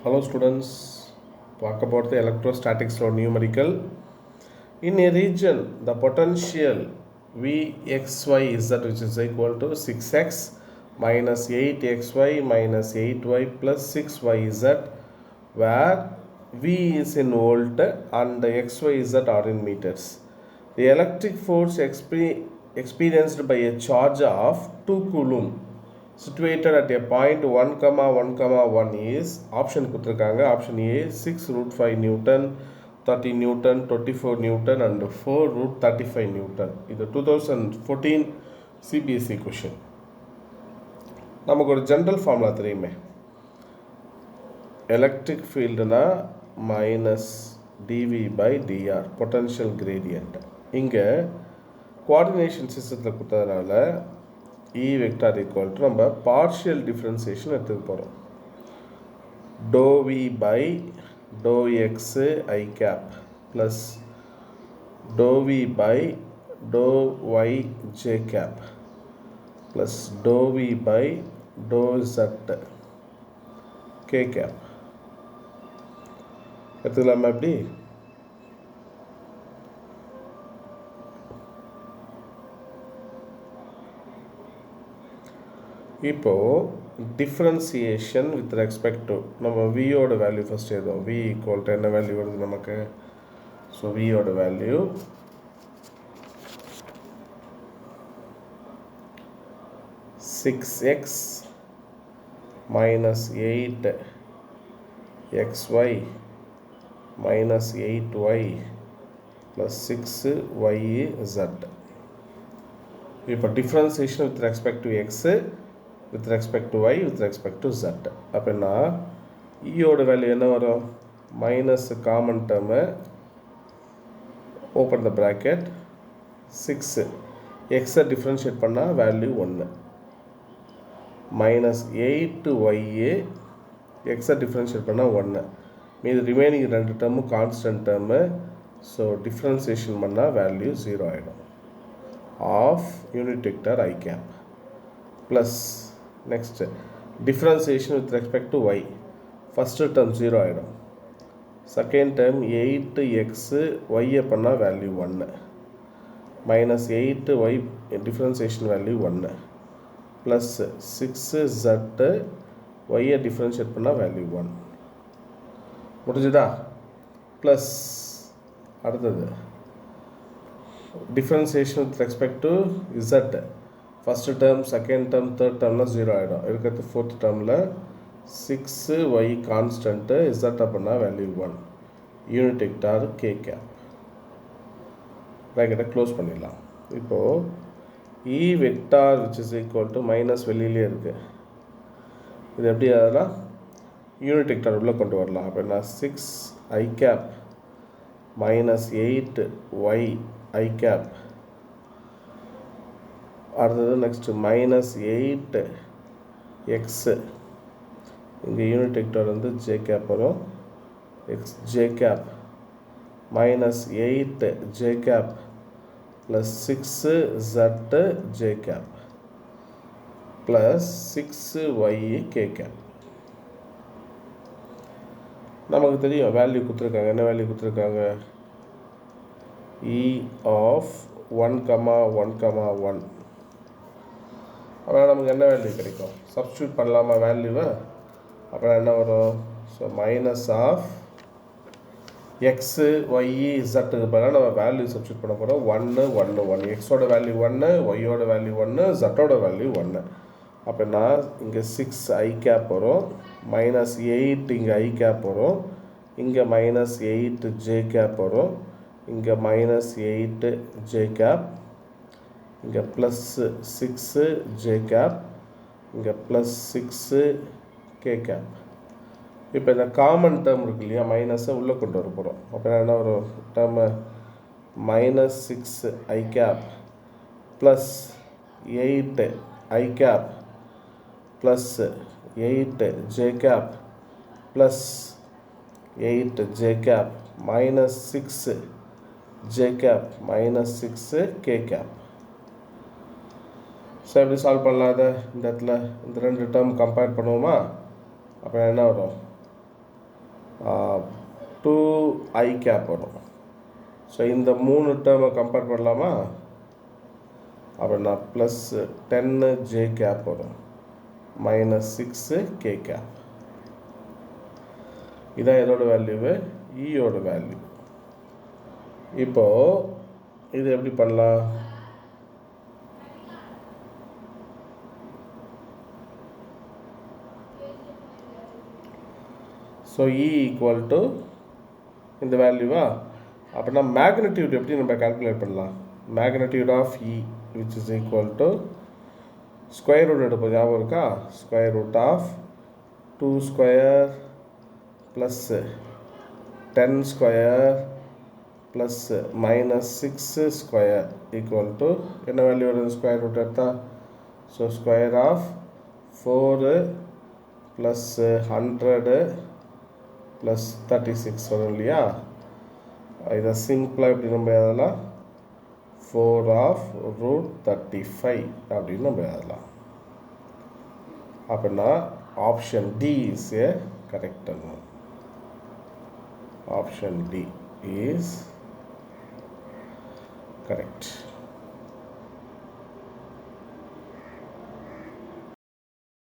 Hello students, talk about the electrostatics or numerical. In a region, the potential Vxyz which is equal to 6x minus 8xy minus 8y plus 6yz, where V is in volt and xyz are in meters. The electric force experienced by a charge of 2 coulomb situated at a point 1, 1, 1 is option கொடுத்துருக்காங்க. Option A 6 root 5 Newton, 30 Newton, 24 Newton and 4 root 35 Newton. இது 2014 CBSE question. நமக்கு ஒரு general formula தெரியுமே, electric ஃபீல்டுனா minus DV by DR potential gradient. இங்கே coordination சிஸ்டத்தில் கொடுத்ததுனால E vector equal to நம்ம partial differentiation எடுத்துக்க போகிறோம். dou V by dou X I cap plus dou V by dou Y J cap plus dou V by dou Z K cap. எடுத்துக்கலாமா எப்படி? இப்போது differentiation with respect to நம்ம வியோட value first எழுதும். V equal to என்ன value வருது நமக்கு? So வியோட value 6x minus 8xy minus 8y plus 6yz. இப்போ differentiation with respect to X, with respect to y, with respect to z. அப்படின்னா ஈயோட value என்ன வரும்? Minus common term open the bracket 6 எக்ஸை differentiate பண்ணால் value 1 minus 8y எக்ஸை differentiate பண்ணால் 1. மீது remaining ரெண்டு டேர்மும் கான்ஸ்டன்ட் டேர்மு. ஸோ டிஃப்ரென்சியேஷன் பண்ணால் வேல்யூ 0 ஆகிடும். Of unit vector I cap plus next differentiation with respect to y. first term 0 ஆகிடும். second term 8x y பண்ணா value 1 minus 8y differentiation value 1 plus 6z y differentiate பண்ணா value 1. முடிஞ்சுதா? Plus அடுத்தது differentiation with respect to z. First term, second term, third டேர்ம்லாம் 0 ஆகிடும். இருக்கிறது fourth டேர்மில் 6y constant Z அப்படின்னா value 1 unit vector K cap. ப்ராக்கெட்டை க்ளோஸ் பண்ணிடலாம். இப்போது E vector which is equal to minus வெளியிலே இருக்குது. இது எப்படி அதெல்லாம் யூனிட் வெக்டார் உள்ளே கொண்டு வரலாம். அப்படின்னா 6i cap minus 8y I cap. அடுத்தது நெக்ஸ்ட்டு மைனஸ் 8x, இங்கே யூனிட் வெக்டார் வந்து ஜே கேப் வரும். X j cap minus 8j cap plus 6z j cap plus 6y k cap. நமக்கு தெரியும் வேல்யூ கொடுத்துருக்காங்க. என்ன வேல்யூ கொடுத்துருக்காங்க? E of 1,1,1. அப்புறம் நமக்கு என்ன வேல்யூ கிடைக்கும்? சப்ஸ்டியூட் பண்ணலாமா வேல்யூவை? அப்புறம் என்ன வரும்? ஸோ மைனஸ் ஆஃப் எக்ஸு ஒய்இ இசட்டுக்கு பதிலாக நம்ம வேல்யூ சப்ஸ்டியூட் பண்ண போகிறோம். 1 1 1. எக்ஸோட வேல்யூ 1, ஒய்யோட வேல்யூ 1, ஜட்டோட வேல்யூ 1. அப்படின்னா இங்கே 6i கேப் வரும், மைனஸ் 8 இங்கே ஐ கேப் வரும், இங்கே மைனஸ் 8j கேப் வரும், இங்கே மைனஸ் 8j கேப், இங்கே ப்ளஸ் 6j கேப், இங்கே ப்ளஸ் 6k கேப். இப்போ இந்த காமன் டேர்ம் இருக்கு இல்லையா, மைனஸை உள்ளே கொண்டு வர போகிறோம். அப்போ என்ன வரும்? Term minus 6i cap plus 8i cap plus 8j cap plus 8j cap minus 6j cap minus 6k cap. So எப்படி சால்வ் பண்ணலாம்? அதை இந்த இடத்துல இந்த ரெண்டு டேர்ம் கம்பேர் பண்ணுவோமா? அப்போ என்ன வரும்? 2i கேப் வரும். ஸோ இந்த 3 டேர்மை கம்பேர் பண்ணலாமா? அப்படின்னா ப்ளஸ் 10j கேப் வரும், மைனஸ் 6k கேப். இதான் எதோட வேல்யூவு? ஈயோட வேல்யூ. இப்போது இது எப்படி பண்ணலாம்? ஸோ இ ஈக்குவல் டு இந்த வேல்யூவா? அப்படின்னா மேக்னிடியூட் எப்படி நம்ம கால்குலேட் பண்ணலாம்? Magnitude of e which is equal to square root எடுப்போம், ஞாபகம் இருக்கா? Square root of 2 square plus 10 ஸ்கொயர் plus minus 6 square equal to என்ன வேல்யூ வருது ஸ்கொயர் ரூட் எடுத்தால்? So square of 4 plus 100 plus 36 வரும் இல்லையா? இதை சிம்பிளாக எப்படி நம்ம எழுதலாம்? 4 ஆஃப் ரூட் 35 அப்படின்னு நம்ம எழுதலாம். அப்படின்னா option D is a correct one. Option D is correct.